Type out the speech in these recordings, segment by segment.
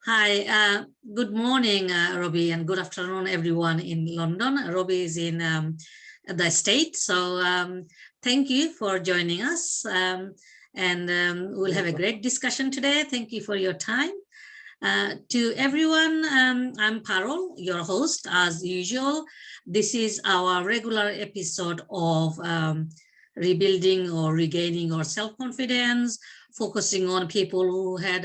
Hi, good morning, Robbie, and good afternoon, everyone in London. Robbie is in the state, so thank you for joining us, and we'll have a great discussion today. Thank you for your time. To everyone, I'm Parul, your host, as usual. This is our regular episode of rebuilding or regaining our self-confidence, focusing on people who had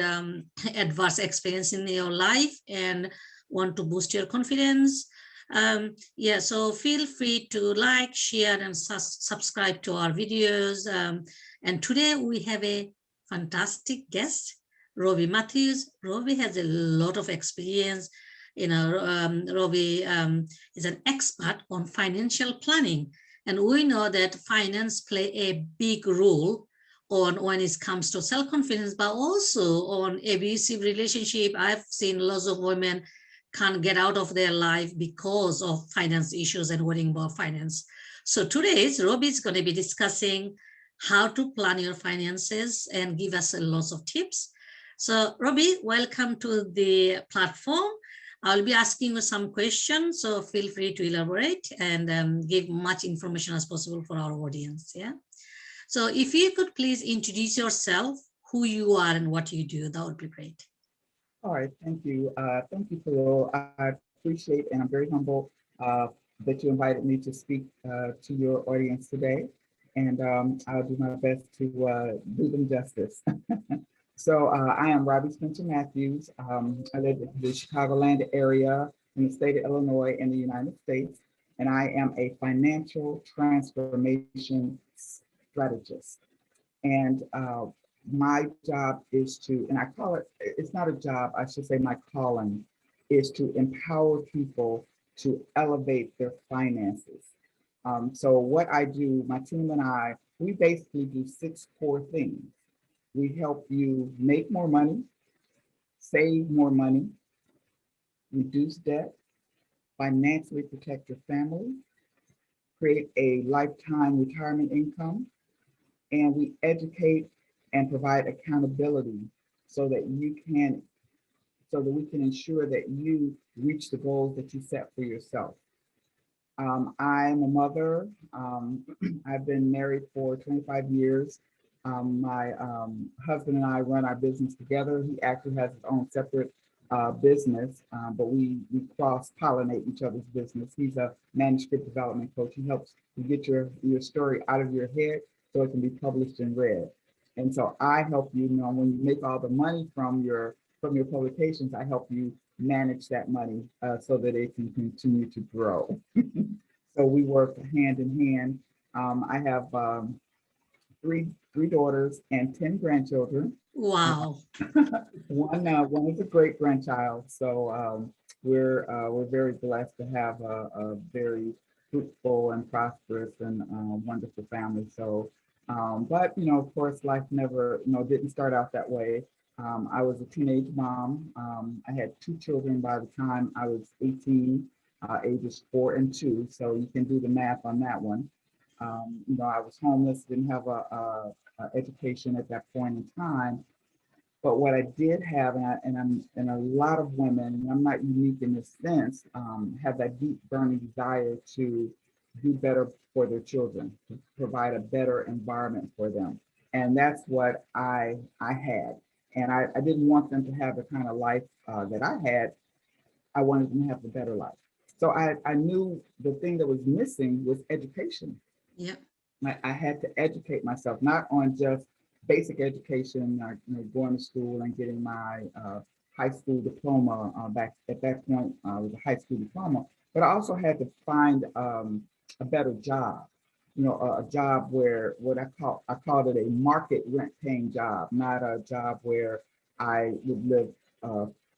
adverse experience in your life and want to boost your confidence. Yeah, so feel free to like, share, and subscribe to our videos. And today we have a fantastic guest, Robbie Mathews. Robbie has a lot of experience. Robbie is an expert on financial planning. And we know that finance play a big role on when it comes to self-confidence, but also on abusive relationship. I've seen lots of women can't get out of their life because of finance issues and worrying about finance. So today, Robbie is going to be discussing how to plan your finances and give us a lot of tips. So Robbie, welcome to the platform. I'll be asking you some questions, so feel free to elaborate and give much information as possible for our audience. Yeah. So if you could please introduce yourself, who you are and what you do, that would be great. All right, thank you. Thank you, Parul. I appreciate and I'm very humble that you invited me to speak to your audience today. And I'll do my best to do them justice. So I am Robbie Spencer Mathews. I live in the Chicagoland area in the state of Illinois in the United States. And I am a financial transformation strategist. And my job is to, and I call it, it's not a job, I should say my calling is to empower people to elevate their finances. So what I do, my team and I, we basically do 6 core things. We help you make more money, save more money, reduce debt, financially protect your family, create a lifetime retirement income, and we educate and provide accountability so that we can ensure that you reach the goals that you set for yourself. I'm a mother. I've been married for 25 years. My husband and I run our business together. He actually has his own separate business, but we cross-pollinate each other's business. He's a manuscript development coach. He helps you get your story out of your head so it can be published and read. And so I help you, when you make all the money from your publications, I help you manage that money so that it can continue to grow. So we work hand in hand. I have three daughters and 10 grandchildren. Wow. One is a great grandchild. So we're very blessed to have a very fruitful and prosperous and wonderful family. So, but of course, life never didn't start out that way. I was a teenage mom. I had 2 children by the time I was 18, ages 4 and 2. So you can do the math on that one. I was homeless, didn't have a education at that point in time. But what I did have, and a lot of women, and I'm not unique in this sense, have that deep burning desire to do better for their children, to provide a better environment for them. And that's what I had. And I didn't want them to have the kind of life that I had. I wanted them to have a better life. So I knew the thing that was missing was education. Yeah. I had to educate myself, not on just basic education, going to school and getting my high school diploma. Back at that point, it was a high school diploma, but I also had to find a better job. A job where I called it a market rent paying job, not a job where I would live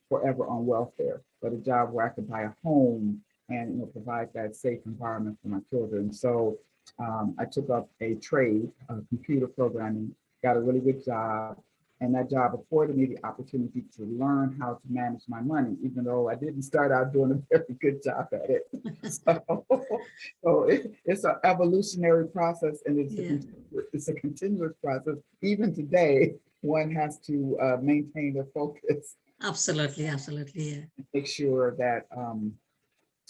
forever on welfare, but a job where I could buy a home and provide that safe environment for my children. So I took up a trade, computer programming, got a really good job, and that job afforded me the opportunity to learn how to manage my money, even though I didn't start out doing a very good job at it. So it's an evolutionary process, and it's a continuous process. Even today, one has to maintain their focus Absolutely, absolutely. Yeah. Make sure that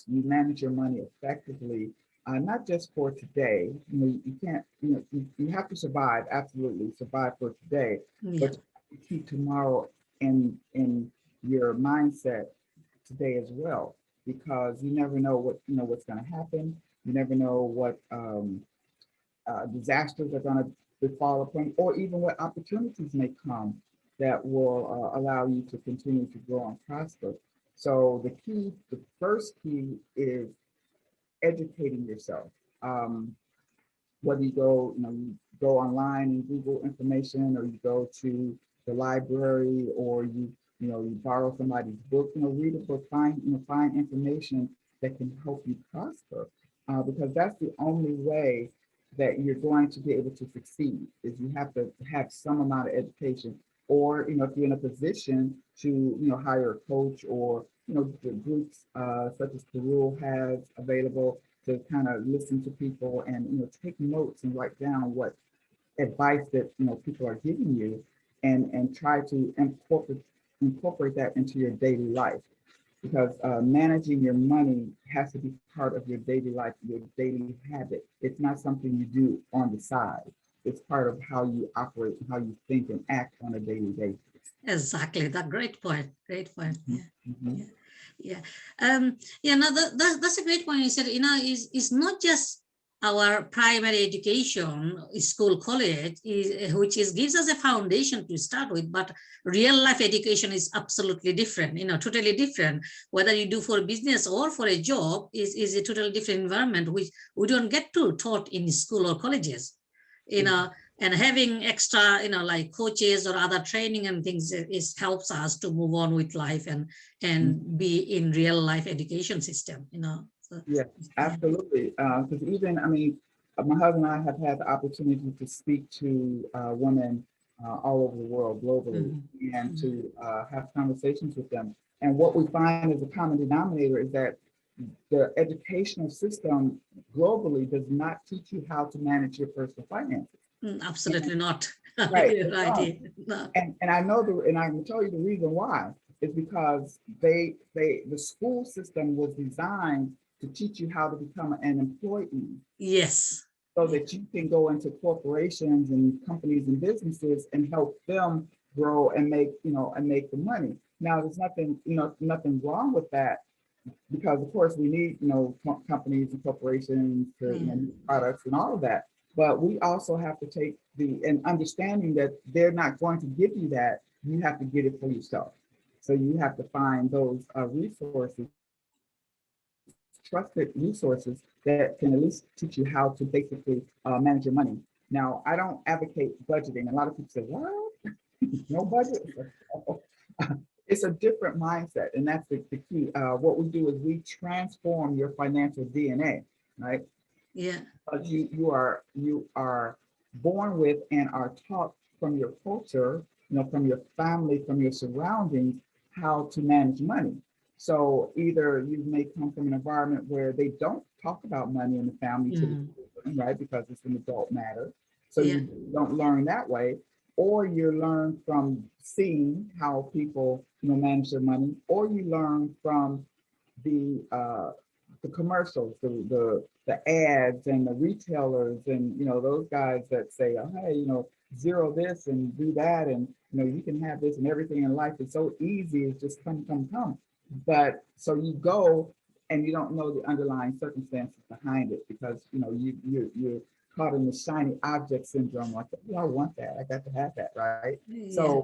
you manage your money effectively, not just for today. You know, you can't, you have to survive, absolutely survive for today, Yeah. but you keep tomorrow in your mindset today as well, because you never know what's going to happen. You never know what disasters are going to befall upon, or even what opportunities may come that will allow you to continue to grow and prosper. So the first key is educating yourself. Um, Whether you go online and Google information, or you go to the library, or you borrow somebody's book, read a book, find information that can help you prosper, because that's the only way that you're going to be able to succeed, is you have to have some amount of education, or if you're in a position to hire a coach, or the groups such as Parul has available, to kind of listen to people and take notes and write down what advice that people are giving you, and try to incorporate that into your daily life, because managing your money has to be part of your daily life, your daily habit. It's not something you do on the side. It's part of how you operate and how you think and act on a daily basis. Exactly. That great point. Great point. Mhm, Yeah. mhm. Yeah. Yeah. Yeah. No, that's a great point. You said, is not just our primary education, school, college, which gives us a foundation to start with, but real life education is absolutely different, totally different. Whether you do for business or for a job is a totally different environment, which we don't get to taught in school or colleges. You know, and having extra like coaches or other training and things is helps us to move on with life and be in real life education system. So, Yeah, yeah. absolutely. Because even, I mean, my husband and I have had the opportunity to speak to women all over the world, globally, Mhm. and Mhm. to have conversations with them. And what we find as a common denominator is that the educational system globally does not teach you how to manage your personal finances. And, Absolutely not. right, You're they right. don't. No. And I can tell you the reason why is because the school system was designed to teach you how to become an employee, Yes. so Yeah. that you can go into corporations and companies and businesses and help them grow and make the money. Now, there's nothing wrong with that, because of course we need companies and corporations to Yeah. make products and all of that, but we also have to take the and understanding that they're not going to give you that. You have to get it for yourself. So you have to find those resources, trusted resources, that can at least teach you how to basically manage your money. Now, I don't advocate budgeting. A lot of people say, what? No budget? It's a different mindset, and that's the key. What we do is we transform your financial DNA, right? Yeah. Because you are born with and are taught from your culture, from your family, from your surroundings, how to manage money. So either you may come from an environment where they don't talk about money in the family to the Mm. children, right? Because it's an adult matter. So Yeah. you don't learn that way, or you learn from seeing how people manage their money, or you learn from the commercials, the ads, and the retailers, and those guys that say, oh, hey, zero this and do that, and you can have this, and everything in life is so easy. It's just come, come, come. But so you go and you don't know the underlying circumstances behind it, because you're caught in the shiny object syndrome, like, oh, I want that, I got to have that, right? Yeah.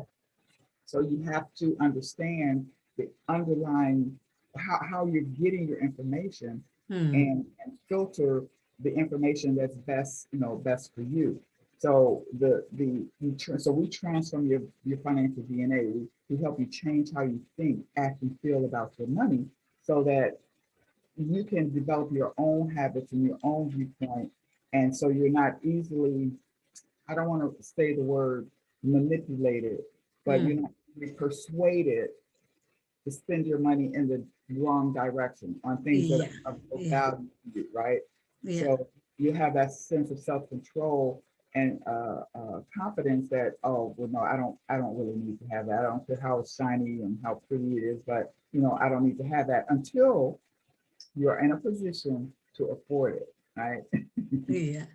So you have to understand the underlying, how you're getting your information, Mm. and filter the information that's best for you. So so we transform your financial DNA. We help you change how you think, act, and feel about your money, so that you can develop your own habits and your own viewpoint. And so you're not easily, I don't want to say the word manipulated, but you're Mm. not easily persuaded to spend your money in the wrong direction on things that Yeah. are of Yeah. value to you, right? Yeah. So you have that sense of self-control, confidence that, oh well, no, I don't really need to have that. I don't care how shiny and how pretty it is, but I don't need to have that until you're in a position to afford it, right? Yeah.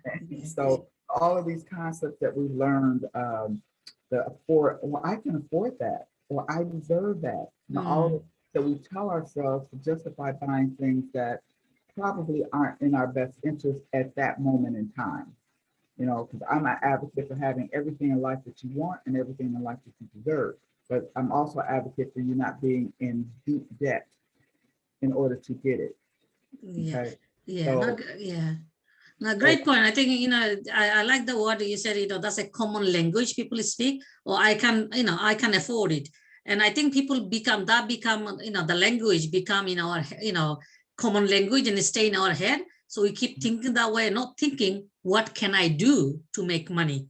So all of these concepts that we learned, the afford, well, I can afford that, or I deserve that. All Mm, that we tell ourselves to justify buying things that probably aren't in our best interest at that moment in time. Because I'm an advocate for having everything in life that you want and everything in life that you deserve. But I'm also an advocate for you not being in deep debt in order to get it. yeah. Okay. Yeah. Not, So, yeah. No, so great point. I think, I like the word you said, that's a common language people speak, or I can afford it. And I think people become, the language become in our, common language and stay in our head. So we keep thinking that way, not thinking, what can I do to make money,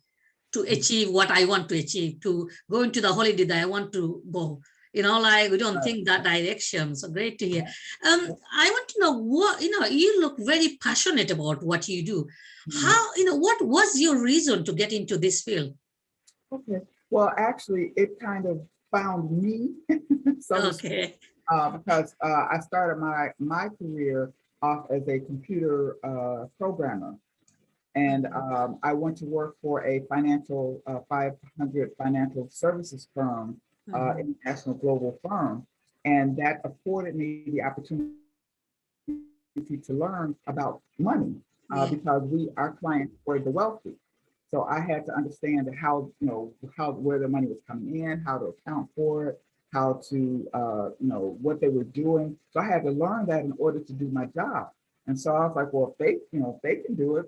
to achieve what I want to achieve, to go into the holiday that I want to go. Like we don't think that direction. So great to hear. I want to know what, you look very passionate about what you do. mhm. How, what was your reason to get into this field? Okay. Well, actually, it kind of found me, so to speak, Okay. because I started my career off as a computer programmer, and Mhm. I went to work for a 500 financial services firm, Mhm. international global firm, and that afforded me the opportunity to learn about money Yeah. because our clients were the wealthy. So I had to understand how, how where the money was coming in, how to account for it, how to, what they were doing. So I had to learn that in order to do my job. And so I was like, well, if they can do it,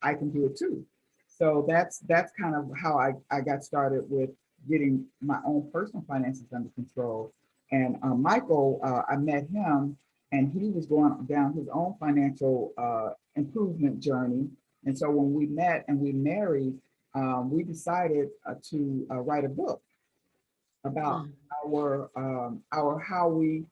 I can do it too. So that's kind of how I got started with getting my own personal finances under control. And Michael, I met him, and he was going down his own financial improvement journey. And so when we met and we married, we decided to write a book about Mm. our how we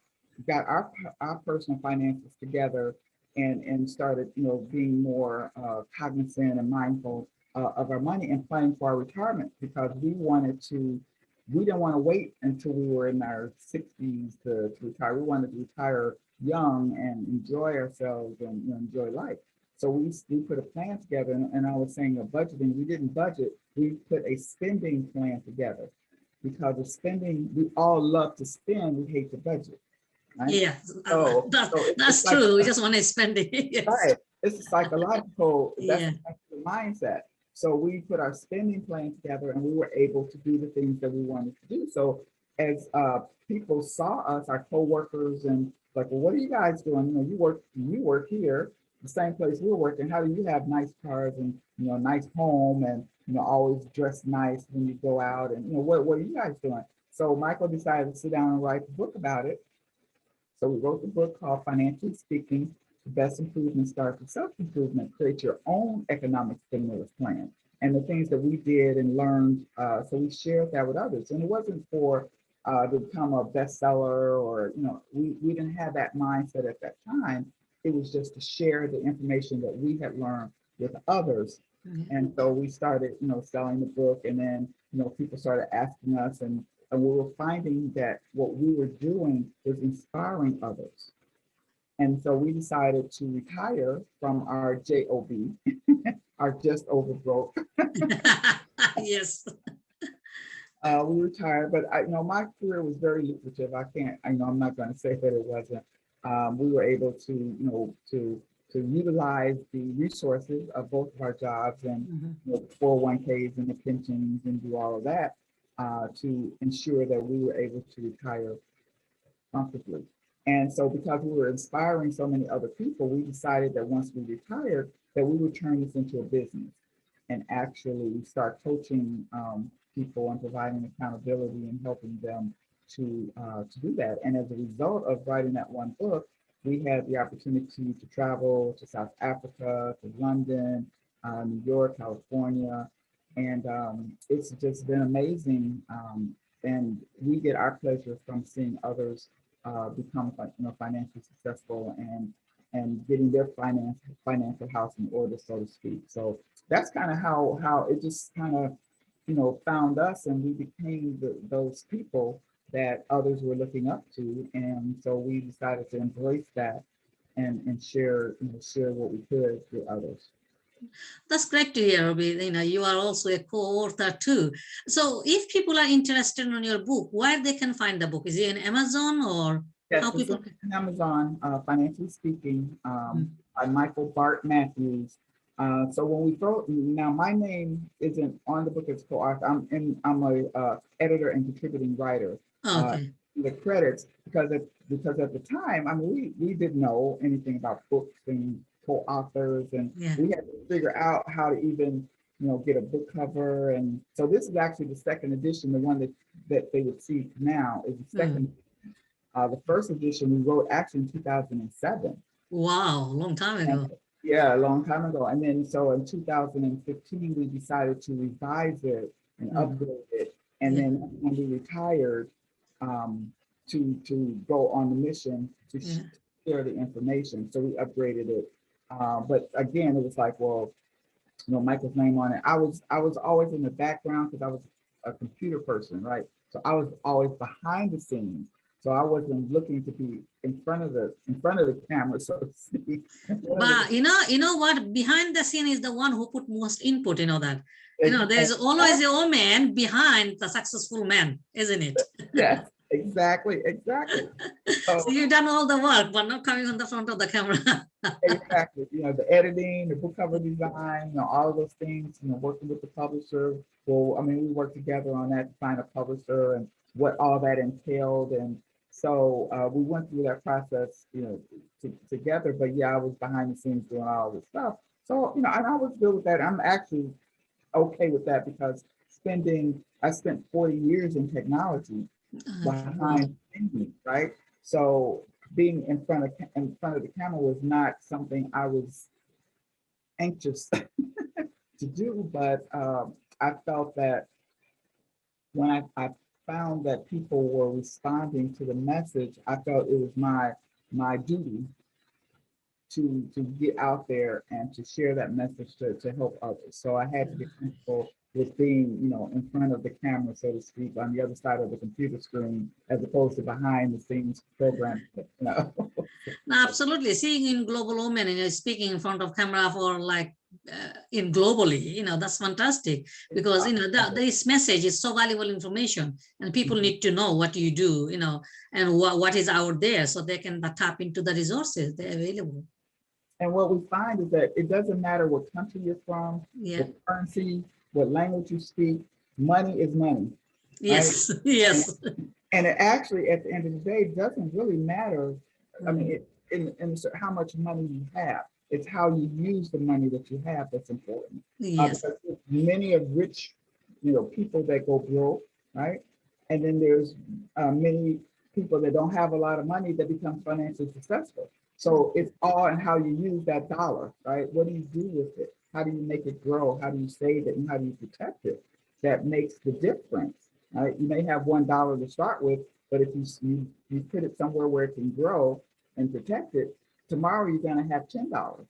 got our personal finances together, and started being more cognizant and mindful of our money and planning for our retirement, because we didn't want to wait until we were in our 60s to retire. We wanted to retire young and enjoy ourselves and enjoy life. So we put a plan together, and I was saying a budgeting. We didn't budget. We put a spending plan together, because of spending, we all love to spend, we hate to budget, right? Yeah. So it's That's like, true. We just want to spend it. Yes. right, it's a psychological, that's Yeah. the mindset. So we put our spending plan together, and we were able to do the things that we wanted to do. So as people saw us, our coworkers, and like, well, what are you guys doing? You work here, the same place we're working. How do you have nice cars and a nice home, and always dress nice when you go out? And what are you guys doing? So Michael decided to sit down and write a book about it. So we wrote the book called Financially Speaking: The Best Improvement Start for Self-Improvement. Create your own economic stimulus plan. And the things that we did and learned, so we shared that with others. And it wasn't for to become a bestseller, or we didn't have that mindset at that time. It was just to share the information that we had learned with others. Yeah. And so we started, selling the book, and then, people started asking us, and we were finding that what we were doing was inspiring others. And so we decided to retire from our job, our just over broke. Yes. We retired, but my career was very lucrative. I can't, I'm not going to say that it wasn't. We were able to, to utilize the resources of both of our jobs, and Mhm. 401ks and the pensions, and do all of that to ensure that we were able to retire comfortably. And so because we were inspiring so many other people, we decided that once we retired, that we would turn this into a business and actually start coaching people and providing accountability and helping them to do that. And as a result of writing that one book, we had the opportunity to travel to South Africa, to London, New York, California, and it's just been amazing. And we get our pleasure from seeing others become financially successful, and getting their financial house in order, so to speak. So that's kind of how it just kind of, found us, and we became those people that others were looking up to. And so we decided to embrace that and share, share what we could with others. That's great to hear, Robbie. You are also a co-author too. So if people are interested in your book, where they can find the book? Is it in Amazon or how Yes, it's people on can? Amazon, Financially Speaking, Mm. by Michael Bart Matthews. So when we throw now, my name isn't on the book as co-author. I'm a editor and contributing writer. Uh, Okay. the credits, because at the time, I mean, we didn't know anything about books and co-authors, and Yeah. we had to figure out how to even get a book cover. And so this is actually the second edition. The one that they would see now is the Mm. second. The first edition we wrote actually in 2007. Wow, long time And ago. yeah, a long time ago. And then so in 2015, we decided to revise it and Mm. upgrade it. And Yeah. then when we retired, to go on the mission to Yeah. share the information. So we upgraded it. But again, it was like, well, Michael's name on it. I was always in the background because I was a computer person, right? So I was always behind the scenes. So I wasn't looking to be in front of the camera, so to speak. In front of But you know what? Behind the scene is the one who put most input. You know that. There is always a exactly, woman behind the successful man, isn't it? yes, exactly. So So you've done all the work, but not coming on the front of the camera. exactly, the editing, the book cover design, all of those things, working with the publisher. Well, I mean, we worked together on that to find a publisher and what all that entailed. And so we went through that process, together. But yeah, I was behind the scenes doing all this stuff. So, and I was good with that. I'm actually okay with that because I spent 40 years in technology Wow. behind me, right? So being in front of the camera was not something I was anxious to do, but I felt that when I found that people were responding to the message, I felt it was my duty to get out there and to share that message to help others. So I had to get comfortable with being, in front of the camera, so to speak, on the other side of the computer screen, as opposed to behind the scenes program. No, absolutely. Seeing in global women and speaking in front of camera for like in globally, that's fantastic because that this message is so valuable information, and people need to know what you do, and what is out there, so they can tap into the resources they're available. And what we find is that it doesn't matter what country you're from, Yeah. what currency, what language you speak, money is money, right? Yes. And Yes. and it actually, at the end of the day, doesn't really matter. I mean, Mm. in how much money you have. It's how you use the money that you have that's important. Yes. Because there's many of rich, people that go broke, right? And then there's many people that don't have a lot of money that become financially successful. So it's all in how you use that dollar, right? What do you do with it? How do you make it grow? How do you save it? And how do you protect it? That makes the difference, right? You may have $1 to start with, but if you put it somewhere where it can grow and protect it, tomorrow you're going to have $10,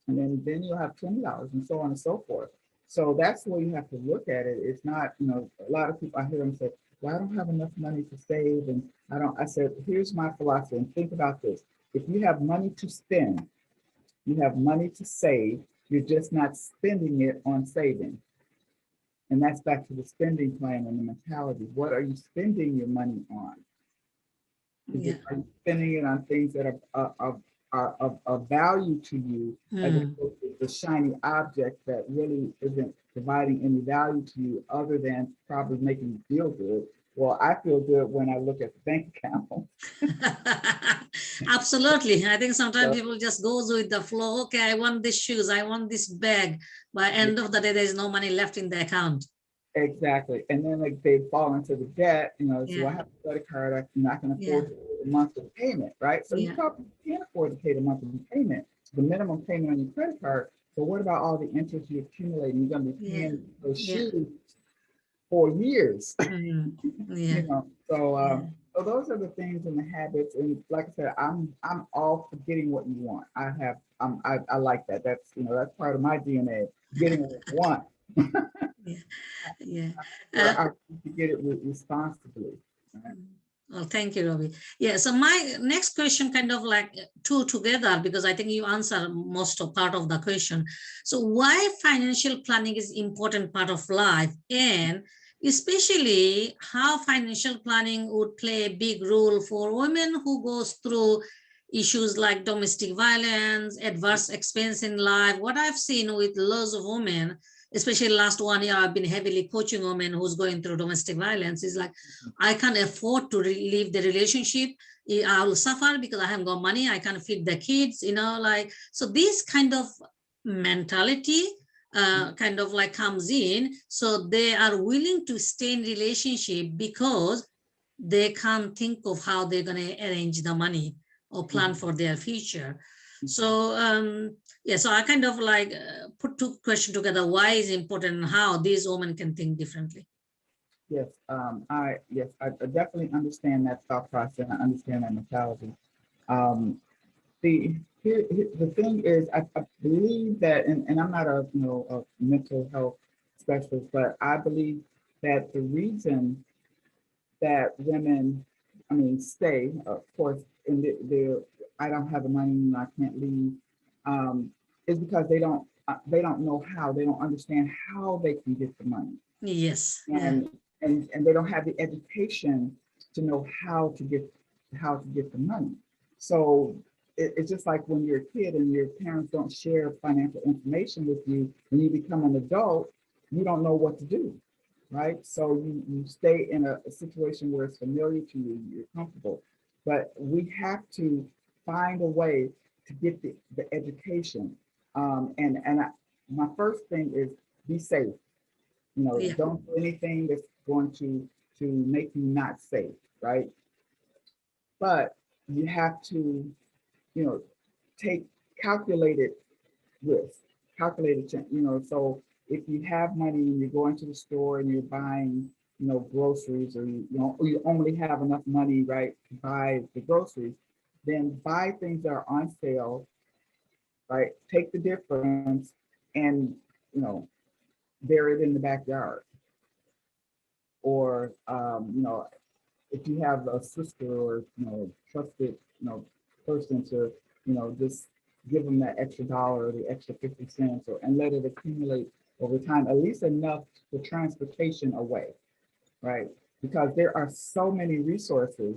and then you'll have $20, and so on and so forth. So that's the way you have to look at it. It's not, a lot of people, I hear them say, well, I don't have enough money to save, and I said, here's my philosophy, and think about this. If you have money to spend, you have money to save, you're just not spending it on saving. And that's back to the spending plan and the mentality. What are you spending your money on? Yeah. Are you spending it on things that are of value to you, as Mm. opposed to the shiny object that really isn't providing any value to you other than probably making you feel good? Well, I feel good when I look at the bank account. Absolutely. I think sometimes So, people just goes with the flow. Okay, I want these shoes, I want this bag. By yeah, end of the day, there's no money left in the account. exactly. And then like they fall into the debt, so Yeah. I have a credit card, I can Yeah. afford to pay the monthly payment, right? So you Yeah. probably can't afford to pay the monthly payment, the minimum payment on your credit card. But what about all the interest you accumulate? You're gonna be Yeah. paying those Yeah. shoes for years. Mm. Yeah. So Yeah. those are the things and the habits. And like I said, I'm all for getting what you want. I like that. That's part of my DNA. getting what we want. Yeah, yeah. We're out to get it responsibly. Right? Well, thank you, Robbie. Yeah, so my next question kind of like two together, because I think you answer most of part of the question. So why financial planning is important part of life, and especially how financial planning would play a big role for women who goes through issues like domestic violence, adverse experience in life. What I've seen with lots of women, especially last 1 year, I've been heavily coaching women who's going through domestic violence, is like, I can't afford to leave the relationship. I'll suffer because I haven't got money. I can't feed the kids, like, so this kind of mentality kind of like comes in. So they are willing to stay in relationship because they can't think of how they're going to arrange the money or plan for their future. So yeah, so I kind of like put two questions together: why is important and how these women can think differently. Yes, I definitely understand that thought process. I understand that mentality. Um, the thing is, I believe that, and I'm not a mental health specialist, but I believe that the reason that women, I mean, stay, of course, in the I don't have the money and I can't leave, is because they don't know how, they don't understand how they can get the money, Yes, yeah. and and they don't have the education to know how to get the money. So it's just like when you're a kid and your parents don't share financial information with you. When you become an adult, you don't know what to do, right? So you stay in a situation where it's familiar to you, you're comfortable. But we have to find a way to get the education. My first thing is be safe. Yeah. Don't do anything that's going to make you not safe, right? But you have to, you know, take calculated risk, calculated, so if you have money and you're going to the store and you're buying, groceries, or you only have enough money, right, to buy the groceries, then buy things that are on sale, right? Take the difference and, you know, bury it in the backyard. Or, if you have a sister or, trusted, person to, just give them that extra dollar or the extra 50 cents, and let it accumulate over time, at least enough for transportation away, right? Because there are so many resources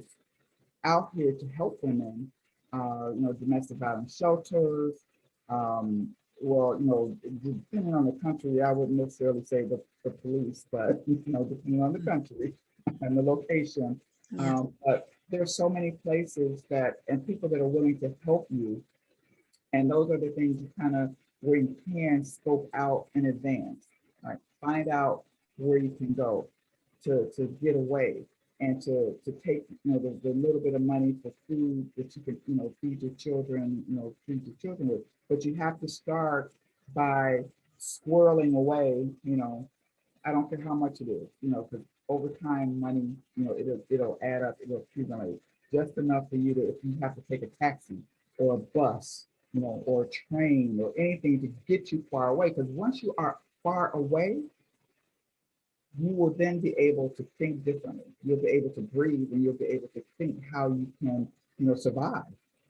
out here to help women, domestic violence shelters. Um, well, depending on the country, I wouldn't necessarily say the police, but depending on the country and the location. Yeah. But there's so many places and people that are willing to help you, and those are the things you kind of where you can scope out in advance, right? Find out where you can go to get away, and to take the little bit of money for food that you can feed your children, with. But you have to start by squirreling away. I don't care how much it is, because over time money, it'll add up, it'll accumulate just enough for you to, if you have to take a taxi or a bus, or a train or anything to get you far away. Because once you are far away, you will then be able to think differently. You'll be able to breathe, and you'll be able to think how you can, survive.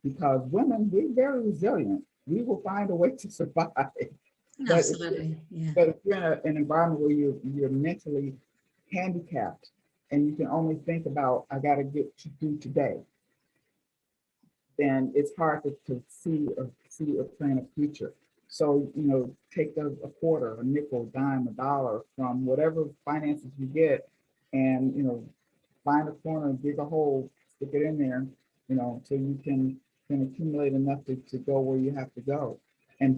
Because women, we're very resilient. We will find a way to survive. But if, Absolutely. Yeah. but if you're in an environment where you're mentally handicapped, and you can only think about, I got to get to do today, then it's hard to see or plan a future. So, take a quarter, a nickel, dime, a dollar from whatever finances you get, and, find a corner, dig a hole, stick it in there, so you can accumulate enough to go where you have to go, and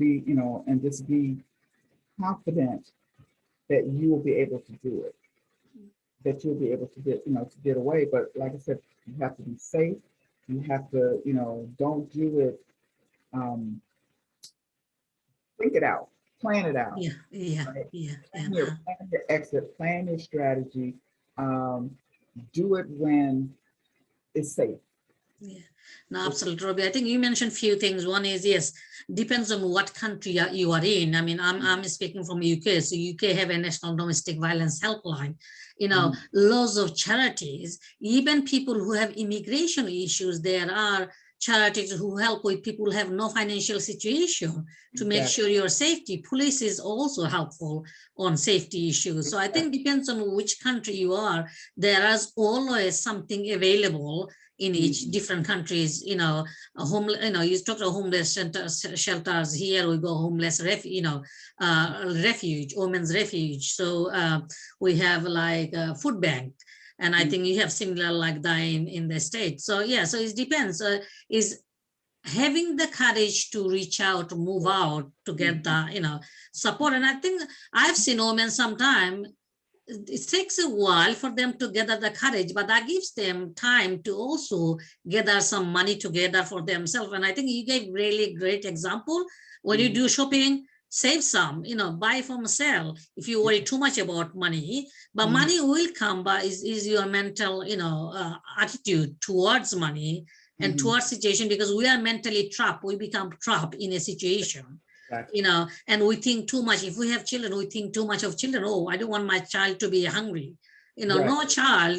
and just be confident that you will be able to do it, that you'll be able to get away. But like I said, you have to be safe. You have to, don't do it. Um, think it out, plan it out, Yeah. Yeah. right? Yeah. Yeah. Plan your exit, plan your strategy. Um, do it when it's safe. Yeah, no, absolutely, Robbie. I think you mentioned few things. One is, yes, depends on what country you are in. I mean, I'm speaking from UK, so UK have a national domestic violence helpline. You know, Mhm. lots of charities, even people who have immigration issues, there are charities who help with people who have no financial situation to make Exactly. sure your safety. Police is also helpful on safety issues. So I think Exactly. depends on which country you are. There is always something available in each Mhm. different countries. A home, you talk about homeless shelters. Here we go homeless refuge, women's refuge. So we have like a food bank, and I Mhm. think you have similar like that in the States. So yeah, so it depends. Is having the courage to reach out, to move out, to get Mhm. the support. And I think I've seen women sometimes it takes a while for them to gather the courage, but that gives them time to also gather some money together for themselves. And I think you gave really great example. When you Mhm. do shopping, save some, buy from sell if you worry too much about money. But Mhm. money will come, but is your mental, attitude towards money and Mhm. towards situation, because we are mentally trapped. We become trapped in a situation, Exactly. and we think too much. If we have children, we think too much of children. Oh, I don't want my child to be hungry. Right. No child,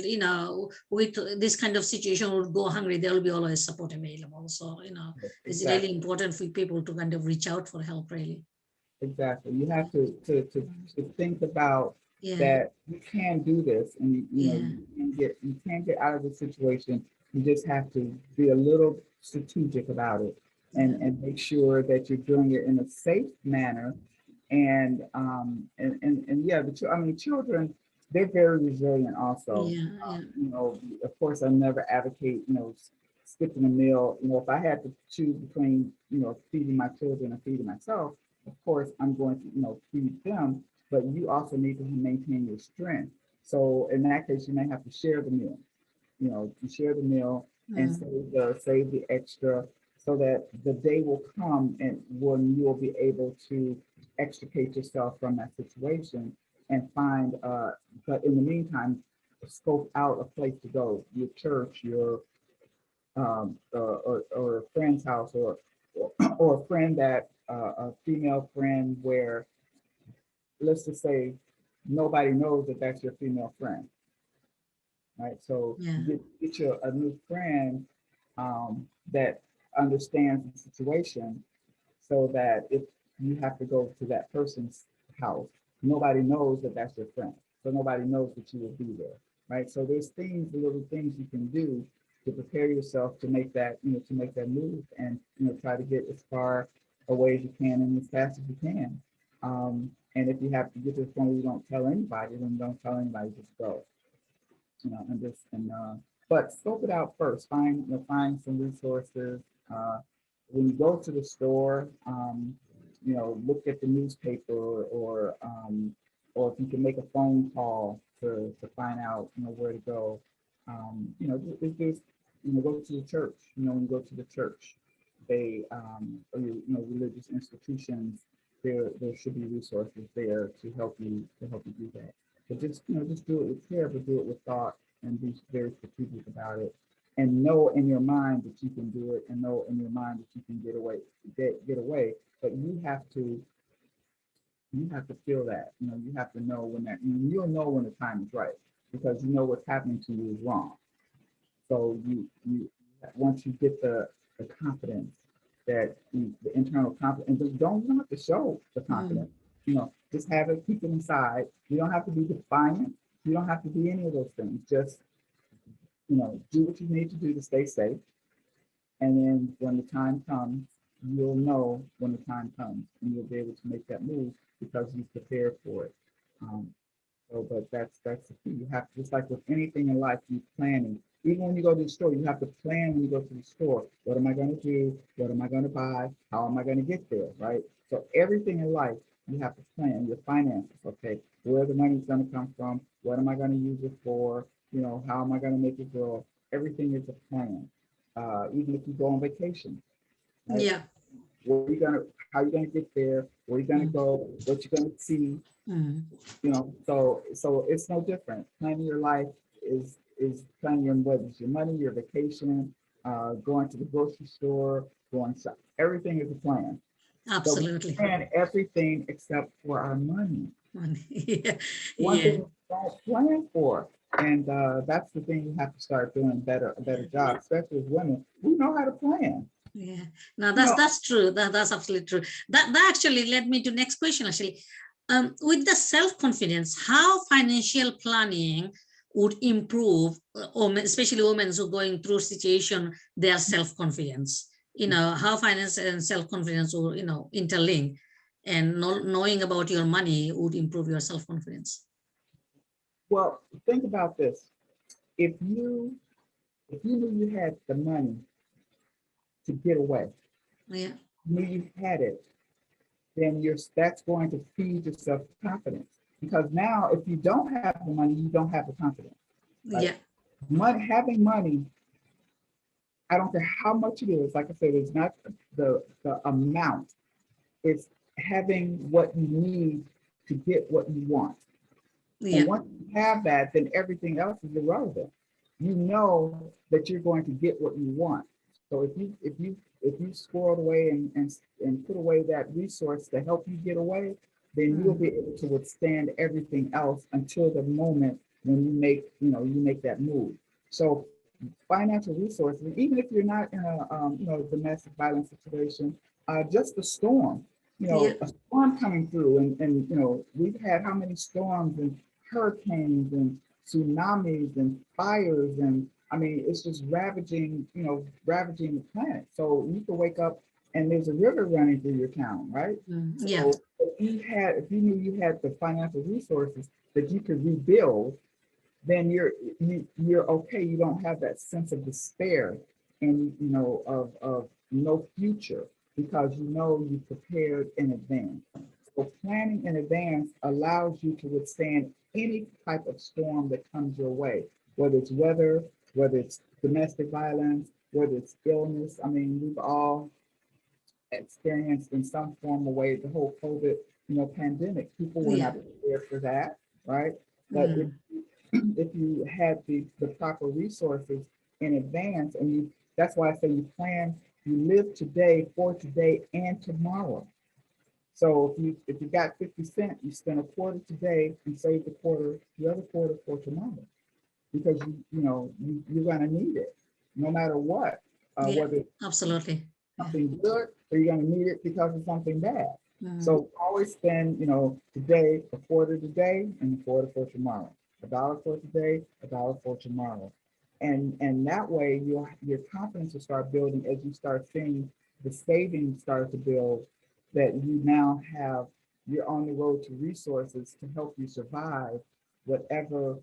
with this kind of situation would go hungry. There will be always support available. So, it's really Exactly. important for people to kind of reach out for help, really. Exactly. You have to think about Yeah, that you can do this, and yeah, you can get out of the situation. You just have to be a little strategic about it, yeah, and make sure that you're doing it in a safe manner. And yeah, I mean, children, they're very resilient also. yeah, yeah, Of course, I never advocate, skipping a meal. If I had to choose between, feeding my children and feeding myself, of course, I'm going to, feed them, but you also need to maintain your strength. So in that case, you may have to share the meal. To share the meal and mm, save the extra, so that the day will come and when you will be able to extricate yourself from that situation and find. But in the meantime, scope out a place to go, your church, your or a friend's house, or a friend that a female friend where, let's just say, nobody knows that that's your female friend, right? So yeah, get you a new friend that understands the situation, so that if you have to go to that person's house, nobody knows that that's your friend. So nobody knows that you will be there, right? So there's little things you can do to prepare yourself to make that move, and try to get as far away as you can and as fast as you can. And if you have to get to the point where you don't tell anybody, then don't tell anybody. Just go, but scope it out first. Find some resources. Uh, when you go to the store, look at the newspaper, or if you can make a phone call to find out, where to go. There's, go to the church. When you go to the church, or religious institutions, there should be resources there to help you do that. But just do it with care, but do it with thought, and be very strategic about it. And know in your mind that you can do it, and know in your mind that you can get away. But you have to feel that. You have to know you'll know when the time is right, because what's happening to you is wrong. So you once you get the confidence, the internal confidence, and you don't have to show the mm, confidence. Just have it, keep it inside. You don't have to be defiant. You don't have to be any of those things. Just do what you need to do to stay safe. And then when the time comes, you'll know when the time comes, and you'll be able to make that move because you prepared for it. Um, but that's the key. You have to, just like with anything in life, you planning. Even when you go to the store, you have to plan when you go to the store. What am I going to do? What am I going to buy? How am I going to get there? Right. So everything in life, you have to plan your finances. Okay, where the money's going to come from? What am I going to use it for? How am I going to make it grow? Everything is a plan. Even if you go on vacation, right? yeah, How you gonna get there? Where you gonna mm, go? What you gonna see? mm, So it's no different. Planning your life is planning your, whether it's your money, your vacation, going to the grocery store, going shop. Everything is a plan. But we Absolutely. plan everything except for our money. Yeah. One Yeah. thing we don't plan for. And that's the thing you have to start doing a better job, especially as women. We know how to plan. Yeah, no, You know, that's true. That's absolutely true. That actually led me to next question. Actually, with the self confidence, how financial planning would improve, especially women who are going through situation, their self confidence. How finance and self confidence will interlink, and knowing about your money would improve your self confidence. well, think about this. If you if you knew you had the money to get away, Yeah, knew you had it, then that's going to feed your self confidence. Because now, if you don't have the money, you don't have the confidence, right? yeah, Having money, I don't care how much it is. Like I said, it's not the amount. It's having what you need to get what you want. And yeah, once you have that, then everything else is irrelevant. You know that you're going to get what you want. So if you squirrel away and put away that resource to help you get away, then you'll be able to withstand everything else until the moment when you make that move. So financial resources, even if you're not in a domestic violence situation, just a storm, yeah, a storm coming through, and we've had how many storms and hurricanes and tsunamis and fires, and I mean it's just ravaging the planet. So you can wake up and there's a river running through your town, right? yeah, So if you knew you had the financial resources that you could rebuild, then you're okay. You don't have that sense of despair and of no future because you prepared in advance. So planning in advance allows you to withstand any type of storm that comes your way, whether it's weather, whether it's domestic violence, whether it's illness. I mean, we've all experienced in some form or way the whole COVID, pandemic. People were yeah, not prepared for that, right? But mm, if you had the proper resources in advance, and that's why I say you live today for today and tomorrow. So if you got 50 cents, you spend a quarter today and save the other quarter for tomorrow, because you're gonna need it no matter what, yeah, whether absolutely. Yeah. something good or you're going to need it because of something bad. Mm, So always spend, today, a quarter today and a quarter for tomorrow. $1 for today, $1 for tomorrow. And that way your confidence will start building as you start seeing the savings start to build, that you're on the road to resources to help you survive whatever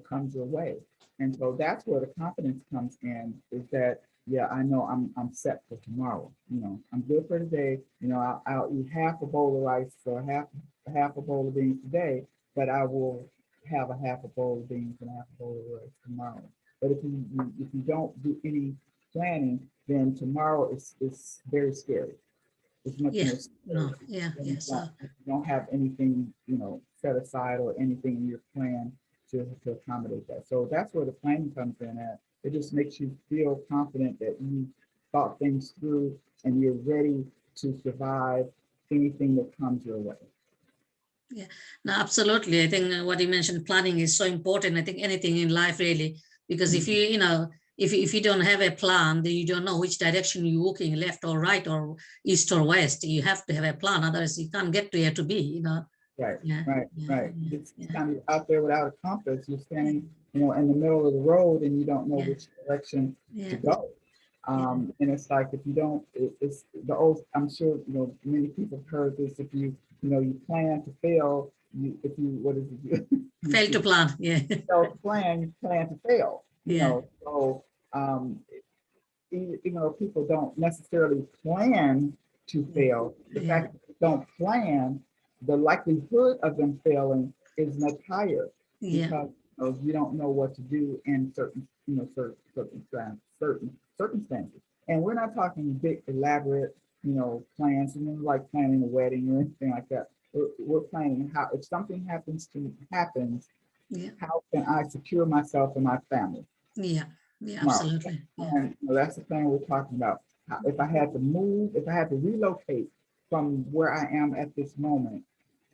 comes your way. And so that's where the confidence comes in, is that, yeah, I know I'm set for tomorrow. I'm good for today. I'll eat half a bowl of rice or half a bowl of beans today, but I will have a half a bowl of beans and half a bowl of rice tomorrow. But if you don't do any planning, then tomorrow is very scary. It's much yeah, more scary no, yeah, when yeah. So if you don't have anything, set aside or anything in your plan to accommodate that. So that's where the planning comes in at. It just makes you feel confident that you thought things through and you're ready to survive anything that comes your way. yeah, no, absolutely. I think what you mentioned, planning is so important. I think anything in life really, because if Mhm. if you don't have a plan, then you don't know which direction you're walking, left or right or east or west. You have to have a plan, otherwise you can't get to where to be. Right, Yeah, right, yeah, right. yeah, It's yeah, kind of out there without a compass. You're standing, in the middle of the road and you don't know yeah, which direction to yeah, go. yeah, And it's like if you don't, it's the old. I'm sure many people have heard this. If you plan to fail. If you what is it? fail to You plan. Yeah, fail to plan, you plan to fail. yeah, So um, even though people don't necessarily plan to yeah, fail, the yeah, fact that they don't plan, the likelihood of them failing is much higher, yeah, because you don't know what to do in certain circumstances. And we're not talking big, elaborate, plans, like planning a wedding or anything like that. We're planning how, if something happens, how can I secure myself and my family? yeah, Yeah, tomorrow. absolutely. Yeah. And that's the thing we're talking about. If I had to move, if I had to relocate from where I am at this moment,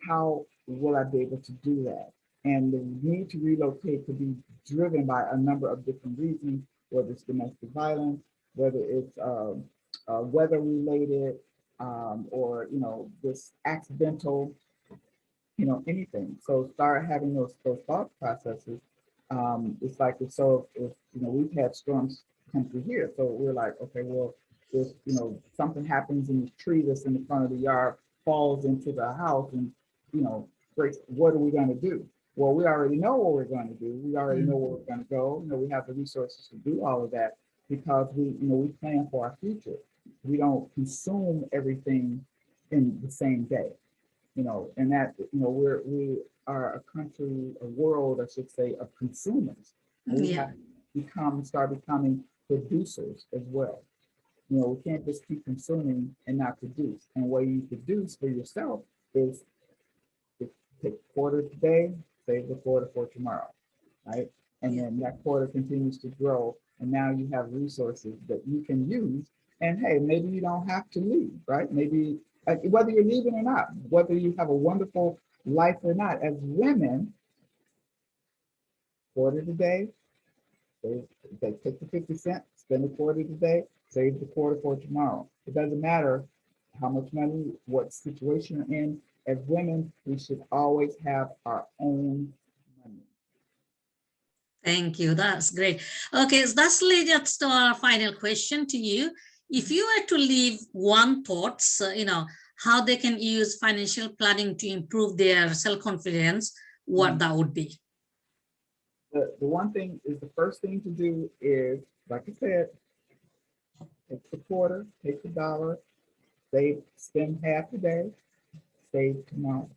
how will I be able to do that? And the need to relocate could be driven by a number of different reasons, whether it's domestic violence, whether it's weather related, or just accidental, anything. So start having those thought processes. It's like if we've had storms come through here, so we're like, okay, well, if something happens and the tree that's in the front of the yard falls into the house and breaks, what are we going to do? Well, we already know what we're going to do. We already know where we're going to go. We have the resources to do all of that because we plan for our future. We don't consume everything in the same day. And that, we are a country, a world, I should say, of consumers. And we Yeah. have to start becoming producers as well. We can't just keep consuming and not produce. And what you produce for yourself is to take a quarter today, save the quarter for tomorrow, right? And then that quarter continues to grow. And now you have resources that you can use. And hey, maybe you don't have to leave, right? Maybe whether you're leaving or not, whether you have a wonderful life or not, as women, quarter today, they take the 50 cents, spend the quarter today, save the quarter for tomorrow. It doesn't matter how much money, what situation you're in. As women, we should always have our own money. Thank you. That's great. Okay, so that's leads us to our final question to you. If you were to leave one thoughts, how they can use financial planning to improve their self-confidence, what that would be? The one thing is the first thing to do is, like I said, take the quarter, take the dollar, spend half today, save tomorrow,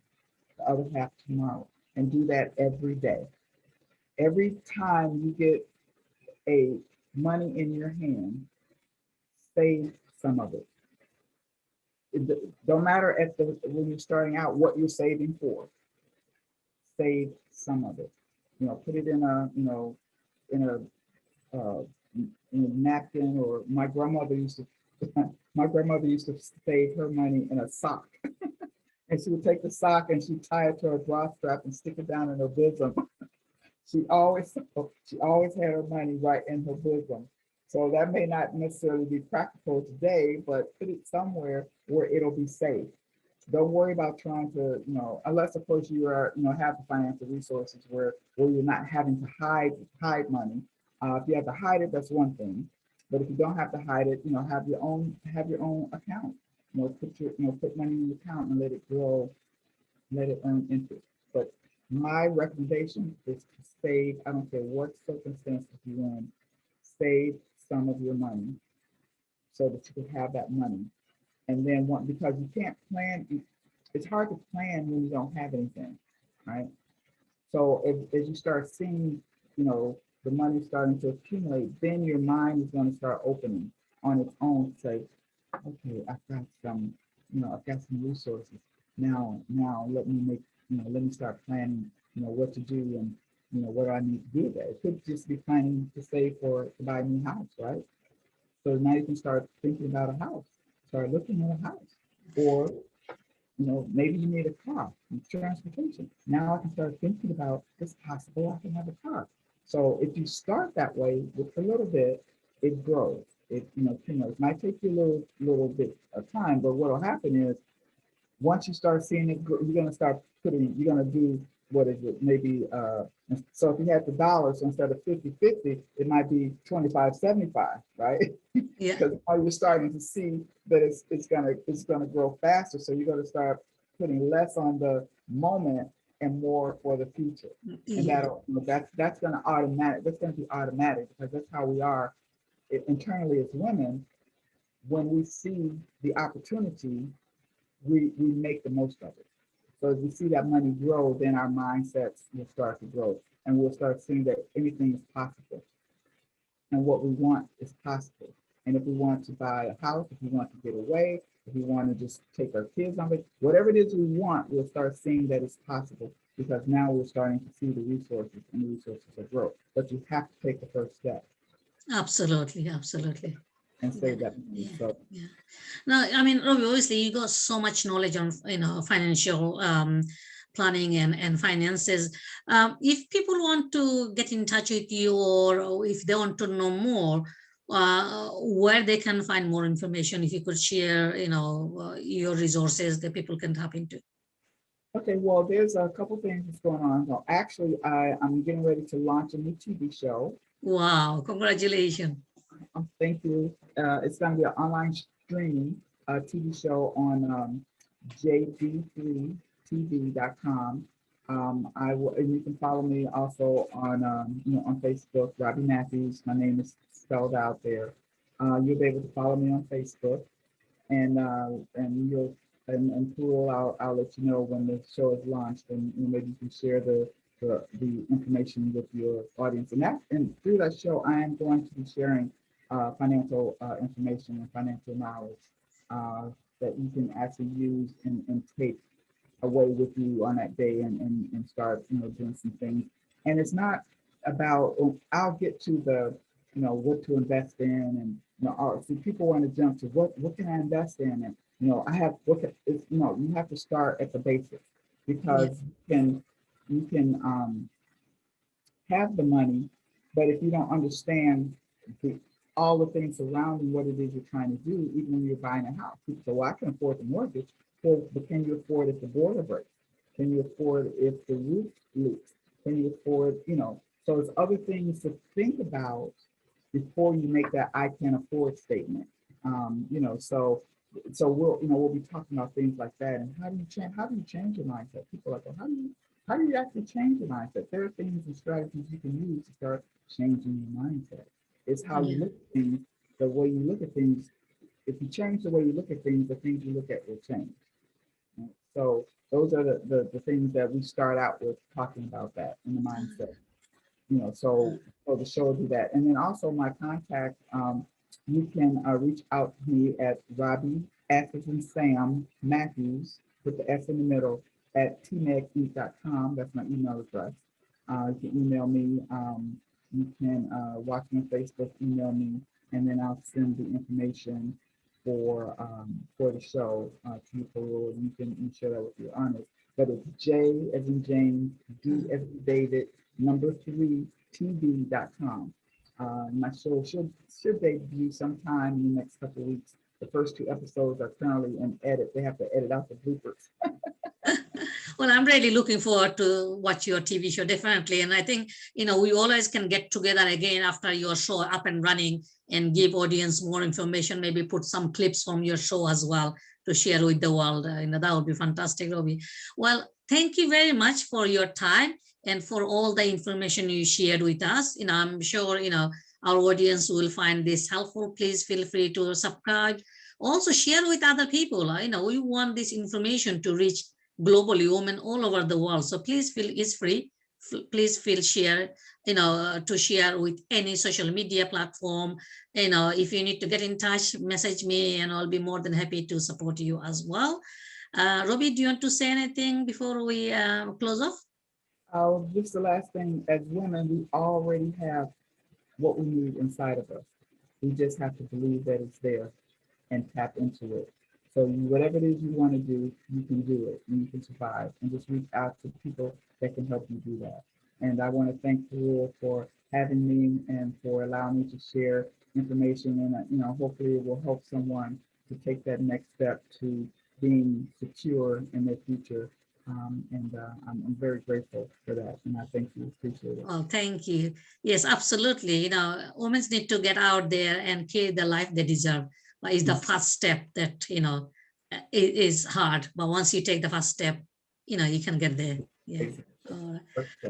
the other half tomorrow, and do that every day. Every time you get a money in your hand, save some of it. It don't matter when you're starting out what you're saving for. Save some of it. Put it in in a uh, in a napkin, or my grandmother used to my grandmother used to save her money in a sock. And she would take the sock and she'd tie it to her bra strap and stick it down in her bosom. She always had her money right in her bosom. So that may not necessarily be practical today, but put it somewhere where it'll be safe. Don't worry about trying to, unless of course you are, have the financial resources where you're not having to hide money. If you have to hide it, that's one thing. But if you don't have to hide it, have your own account. Put money in your account and let it grow, let it earn interest. But my recommendation is to save. I don't care what circumstances you're in, save some of your money so that you can have that money. And then because you can't plan, it's hard to plan when you don't have anything, right? So as you start seeing, the money starting to accumulate, then your mind is going to start opening on its own to say, okay, I've got some resources. Now let me start planning, what to do and what do I need to do there. It could just be planning to save to buy a new house, right? So now you can start thinking about a house, start looking at a house. Or, maybe you need a car, transportation. Now I can start thinking about it's possible I can have a car. So if you start that way with a little bit, it grows. It might take you a little bit of time, but what will happen is once you start seeing it, you're going to start you're going to do, what is it, maybe, so if you had the dollars, so instead of 50-50, it might be 25-75, right? Yeah. Because now you're starting to see that it's gonna grow faster. So you're gonna start putting less on the moment and more for the future. And Yeah. that's gonna automatic. That's gonna be automatic because that's how we are internally as women. When we see the opportunity, we make the most of it. So as we see that money grow, then our mindsets will start to grow, and we'll start seeing that anything is possible, and what we want is possible. And if we want to buy a house, if we want to get away, if we want to just take our kids on it, whatever it is we want, we'll start seeing that it's possible because now we're starting to see the resources and the resources will grow. But you have to take the first step. Absolutely, absolutely. and Yeah, save that money. yeah, So yeah. No, I mean, Robbie, obviously you got so much knowledge on, financial planning and finances. If people want to get in touch with you, or if they want to know more, where they can find more information, if you could share, your resources that people can tap into. okay, well, there's a couple things that's going on. So actually, I'm getting ready to launch a new TV show. Wow, congratulations. Thank you. It's going to be an online streaming TV show on jd3tv.com. I will, and you can follow me also on on Facebook, Robbie Mathews. My name is spelled out there. You'll be able to follow me on Facebook, and you'll and Parul, I'll let you know when the show is launched, and maybe you can share the information with your audience. And through that show, I am going to be sharing financial information and financial knowledge uh, that you can actually use and take away with you on that day, and start doing some things. And it's not about, I'll get to the what to invest in, and see, people want to jump to what can I invest in, and I have what can, it's, you have to start at the basics, Yeah, because you can have the money, but if you don't understand the, all the things surrounding what it is you're trying to do, even when you're buying a house, people say, well, I can afford the mortgage. Well, but can you afford if the boiler breaks? Can you afford if the roof leaks? Can you afford, so it's other things to think about before you make that I can afford statement. So we'll be talking about things like that, and how do you change your mindset? People are like, well, how do you actually change your mindset? There are things and strategies you can use to start changing your mindset. It's how you yeah. look at things, the way you look at things. If you change the way you look at things, the things you look at will change. Right? So those are the things that we start out with, talking about that in the mindset. So the show will do that. And then also my contact, you can reach out to me at Robbie Atherton Sam Matthews with the S in the middle at tmeginc.com. That's my email address. You can email me. You can watch me on Facebook, email me, and then I'll send the information for the show to you, Parul. You can share that with your honors. But it's J as in James, D as in David, number 3, tv.com. My show should debut sometime in the next couple of weeks. The first 2 episodes are currently in edit. They have to edit out the bloopers. Well, I'm really looking forward to watch your TV show, definitely. And I think, we always can get together again after your show up and running and give audience more information, maybe put some clips from your show as well to share with the world. That would be fantastic, Robbie. Well, thank you very much for your time and for all the information you shared with us. I'm sure, our audience will find this helpful. Please feel free to subscribe. Also share with other people. We want this information to reach globally, women all over the world. So please feel it's free. Please feel share, to share with any social media platform. If you need to get in touch, message me and I'll be more than happy to support you as well. Robbie, do you want to say anything before we close off? Just the last thing, as women, we already have what we need inside of us. We just have to believe that it's there and tap into it. So whatever it is you want to do, you can do it and you can survive. And just reach out to people that can help you do that. And I want to thank you for having me and for allowing me to share information. And hopefully it will help someone to take that next step to being secure in their future. I'm very grateful for that. And I thank you. Appreciate it. Oh, thank you. Yes, absolutely. Women need to get out there and create the life they deserve. Is the first step that, it is hard. But once you take the first step, you can get there. Yeah.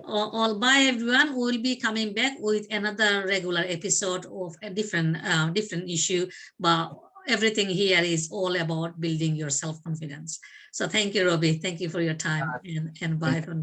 All bye everyone. We'll be coming back with another regular episode of a different issue, but everything here is all about building your self-confidence. So thank you, Robbie. Thank you for your time, and bye for now.